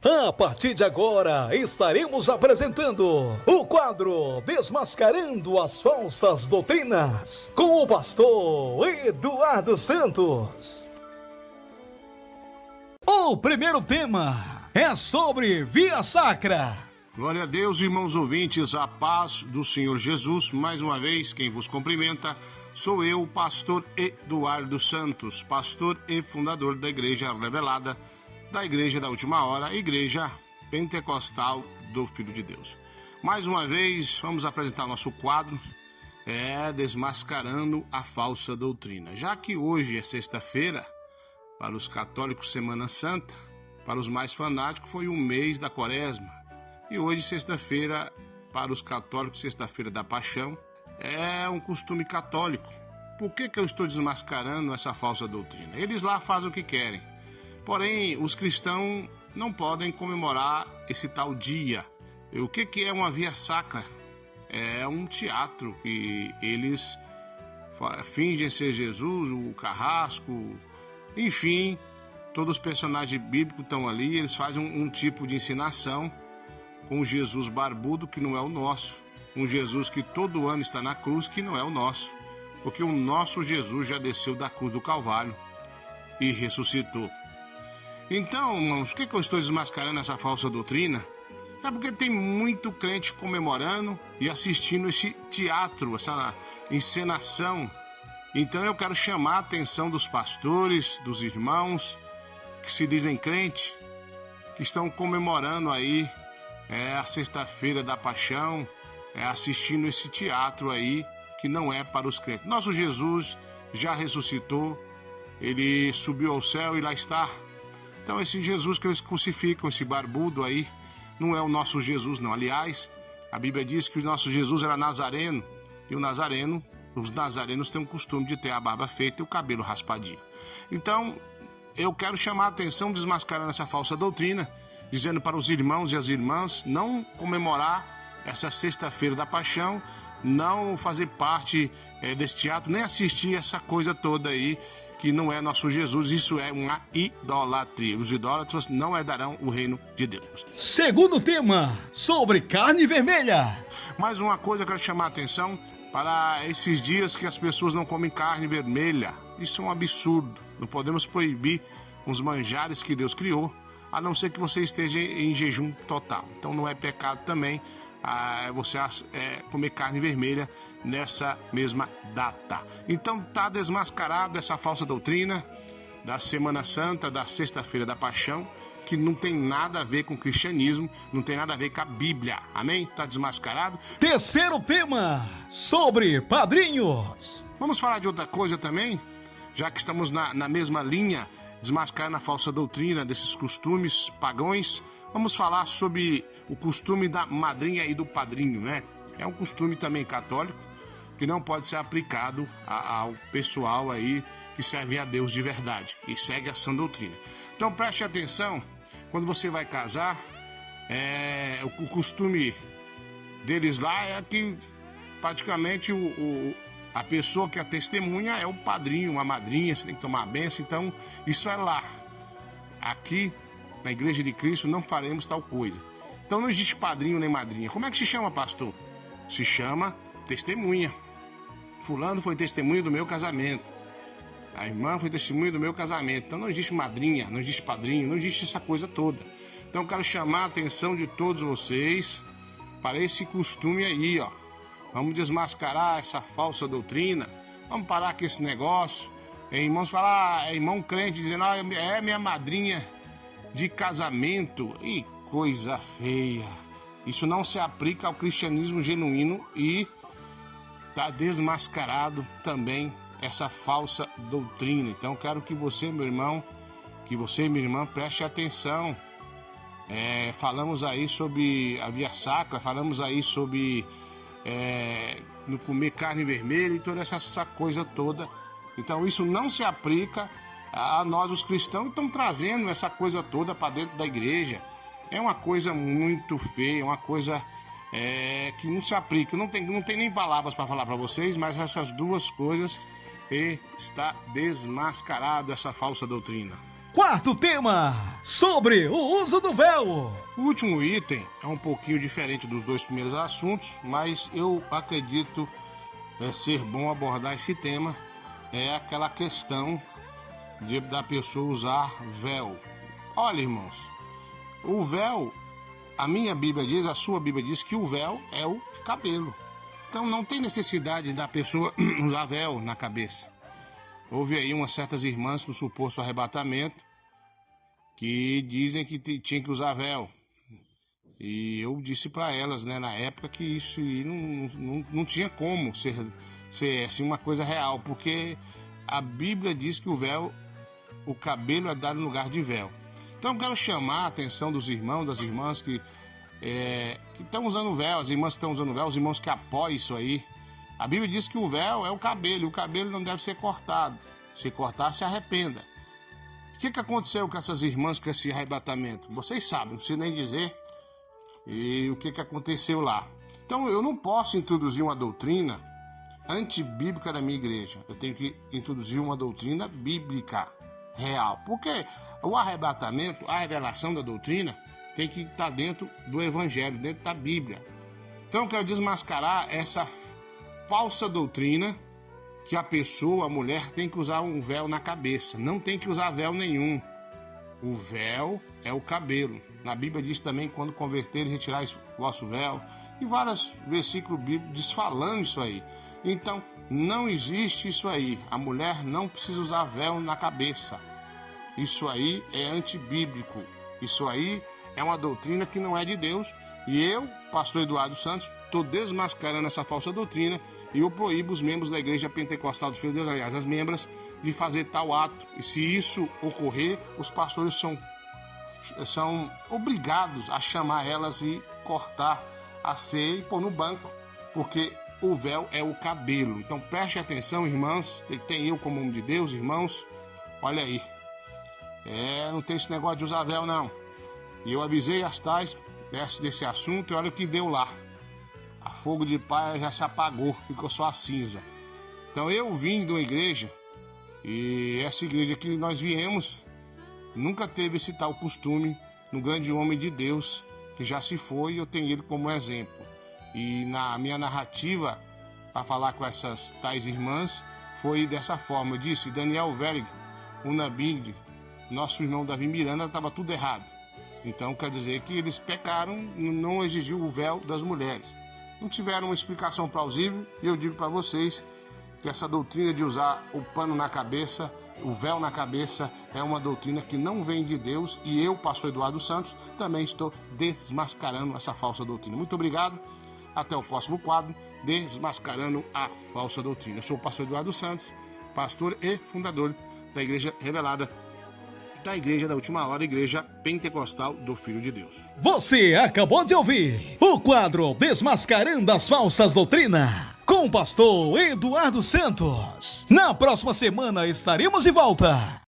A partir de agora, estaremos apresentando o quadro Desmascarando as Falsas Doutrinas, com o pastor Eduardo Santos. O primeiro tema é sobre Via Sacra. Glória a Deus, irmãos ouvintes, a paz do Senhor Jesus. Mais uma vez, quem vos cumprimenta sou eu, pastor Eduardo Santos, pastor e fundador da Igreja Revelada, da Igreja da Última Hora, Igreja Pentecostal do Filho de Deus. Mais uma vez, vamos apresentar nosso quadro, Desmascarando a Falsa Doutrina. Já que hoje é sexta-feira, para os católicos Semana Santa, para os mais fanáticos foi um mês da Quaresma. E hoje, sexta-feira, para os católicos, sexta-feira da Paixão, é um costume católico. Por que eu estou desmascarando essa falsa doutrina? Eles lá fazem o que querem. Porém, os cristãos não podem comemorar esse tal dia. O que é uma via sacra? É um teatro que eles fingem ser Jesus, o carrasco, enfim, todos os personagens bíblicos estão ali. Eles fazem um tipo de encenação com o Jesus barbudo, que não é o nosso. Um Jesus que todo ano está na cruz, que não é o nosso. Porque o nosso Jesus já desceu da cruz do Calvário e ressuscitou. Então, irmãos, por que eu estou desmascarando essa falsa doutrina? É porque tem muito crente comemorando e assistindo esse teatro, essa encenação. Então eu quero chamar a atenção dos pastores, dos irmãos que se dizem crentes, que estão comemorando aí a sexta-feira da Paixão, assistindo esse teatro aí que não é para os crentes. Nosso Jesus já ressuscitou, ele subiu ao céu e lá está. Então esse Jesus que eles crucificam, esse barbudo aí, não é o nosso Jesus não. Aliás, a Bíblia diz que o nosso Jesus era nazareno, e os nazarenos têm o costume de ter a barba feita e o cabelo raspadinho. Então, eu quero chamar a atenção, desmascarando essa falsa doutrina, dizendo para os irmãos e as irmãs não comemorar essa sexta-feira da Paixão, não fazer parte desse teatro, nem assistir essa coisa toda aí, que não é nosso Jesus. Isso é uma idolatria. Os idólatras não herdarão o reino de Deus. Segundo tema, sobre carne vermelha. Mais uma coisa eu quero chamar a atenção para esses dias que as pessoas não comem carne vermelha. Isso é um absurdo. Não podemos proibir os manjares que Deus criou, a não ser que você esteja em jejum total. Então não é pecado também você comer carne vermelha nessa mesma data. Então está desmascarado essa falsa doutrina da Semana Santa, da Sexta-feira da Paixão, que não tem nada a ver com o cristianismo, não tem nada a ver com a Bíblia. Amém? Está desmascarado. Terceiro tema, sobre padrinhos. Vamos falar de outra coisa também, já que estamos na mesma linha, desmascarando a falsa doutrina desses costumes pagãos. Vamos falar sobre o costume da madrinha e do padrinho, né? É um costume também católico que não pode ser aplicado ao pessoal aí que serve a Deus de verdade e segue a sã doutrina. Então preste atenção, quando você vai casar, o costume deles lá é que praticamente a pessoa que é a testemunha é o padrinho, a madrinha, você tem que tomar a bênção. Então isso é lá. Aqui na Igreja de Cristo não faremos tal coisa. Então não existe padrinho nem madrinha. Como é que se chama, pastor? Se chama testemunha. Fulano foi testemunha do meu casamento. A irmã foi testemunha do meu casamento. Então não existe madrinha, não existe padrinho, não existe essa coisa toda. Então eu quero chamar a atenção de todos vocês para esse costume aí, ó. Vamos desmascarar essa falsa doutrina. Vamos parar com esse negócio. Irmãos falar, irmão crente dizendo, é minha madrinha de casamento. E coisa feia. Isso não se aplica ao cristianismo genuíno e está desmascarado também essa falsa doutrina. Então quero que você, meu irmão, que você, minha irmã, preste atenção. Falamos aí sobre a via sacra, falamos aí sobre não comer carne vermelha e toda essa coisa toda. Então isso não se aplica a nós os cristãos, que estão trazendo essa coisa toda para dentro da igreja. É uma coisa muito feia, uma coisa que não se aplica. Não tem nem palavras para falar para vocês, mas essas duas coisas está desmascarado essa falsa doutrina. quarto tema, sobre o uso do véu. O último item é um pouquinho diferente dos dois primeiros assuntos, mas eu acredito ser bom abordar esse tema. É aquela questão da pessoa usar véu. Olha, irmãos, o véu, a minha Bíblia diz, a sua Bíblia diz que o véu é o cabelo. Então não tem necessidade da pessoa usar véu na cabeça. Houve aí umas certas irmãs no suposto arrebatamento que dizem que tinha que usar véu. E eu disse para elas, né, na época, que isso não tinha como ser assim, uma coisa real, porque a Bíblia diz que o cabelo é dado no lugar de véu. Então eu quero chamar a atenção dos irmãos, das irmãs que estão usando véu, as irmãs que estão usando véu, os irmãos que apoiam isso aí. A Bíblia diz que o véu é o cabelo, e o cabelo não deve ser cortado. Se cortar, se arrependa. O que aconteceu com essas irmãs com esse arrebatamento? Vocês sabem, não preciso nem dizer. E o que aconteceu lá? Então eu não posso introduzir uma doutrina antibíblica na minha igreja. Eu tenho que introduzir uma doutrina bíblica real. Porque o arrebatamento, a revelação da doutrina, tem que estar dentro do evangelho, dentro da Bíblia. Então eu quero desmascarar essa falsa doutrina que a pessoa, a mulher, tem que usar um véu na cabeça. Não tem que usar véu nenhum. O véu é o cabelo. Na Bíblia diz também, quando converterem, retirar o vosso véu. E vários versículos bíblicos diz falando isso aí. Então, não existe isso aí. A mulher não precisa usar véu na cabeça. Isso aí é antibíblico. Isso aí é uma doutrina que não é de Deus. E eu, pastor Eduardo Santos, estou desmascarando essa falsa doutrina e eu proíbo os membros da Igreja Pentecostal do Filho de Deus, aliás, as membras, de fazer tal ato. E se isso ocorrer, os pastores são obrigados a chamar elas e cortar a ceia e pôr no banco, porque o véu é o cabelo. Então preste atenção, irmãs, tem eu como homem de Deus, irmãos, olha aí, não tem esse negócio de usar véu não. E eu avisei as tais desse assunto e olha o que deu lá. A fogo de palha já se apagou, ficou só a cinza. Então eu vim de uma igreja, e essa igreja que nós viemos nunca teve esse tal costume no grande homem de Deus, que já se foi, e eu tenho ele como exemplo. E na minha narrativa, para falar com essas tais irmãs, foi dessa forma. Eu disse, Daniel Verg, Unabing, nosso irmão Davi Miranda, estava tudo errado. Então quer dizer que eles pecaram, não exigiu o véu das mulheres. Não tiveram uma explicação plausível, e eu digo para vocês que essa doutrina de usar o pano na cabeça, o véu na cabeça, é uma doutrina que não vem de Deus, e eu, pastor Eduardo Santos, também estou desmascarando essa falsa doutrina. Muito obrigado, até o próximo quadro, Desmascarando a Falsa Doutrina. Eu sou o pastor Eduardo Santos, pastor e fundador da Igreja Revelada, da Igreja da Última Hora, Igreja Pentecostal do Filho de Deus. Você acabou de ouvir o quadro Desmascarando as Falsas Doutrinas, com o pastor Eduardo Santos. Na próxima semana estaremos de volta.